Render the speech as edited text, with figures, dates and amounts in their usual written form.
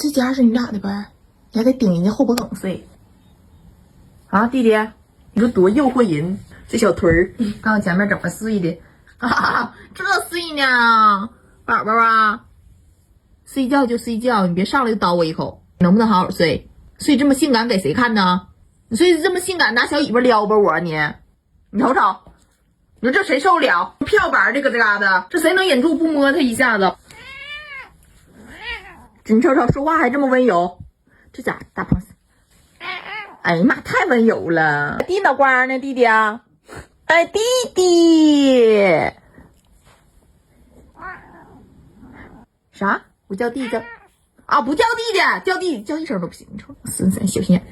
这家是你俩的呗？你还得顶人家后脖梗睡啊，弟弟，你说多诱惑人，这小腿儿，看我前面怎么睡的啊？这睡呢，宝宝啊，睡觉就睡觉，你别上来就叨我一口，能不能好好睡？睡这么性感给谁看呢？你睡这么性感，拿小尾巴撩吧我你瞅瞅，你说这谁受得了？票板这个嘎达，这谁能忍住不摸他一下子？你瞅瞅，说话还这么温柔，这家伙大胖子，哎呀妈，太温柔了。弟脑瓜呢，弟弟啊，哎，弟弟，啥？我叫弟叫啊，不叫弟弟，叫弟叫一声都不行，你瞅，孙子小心眼。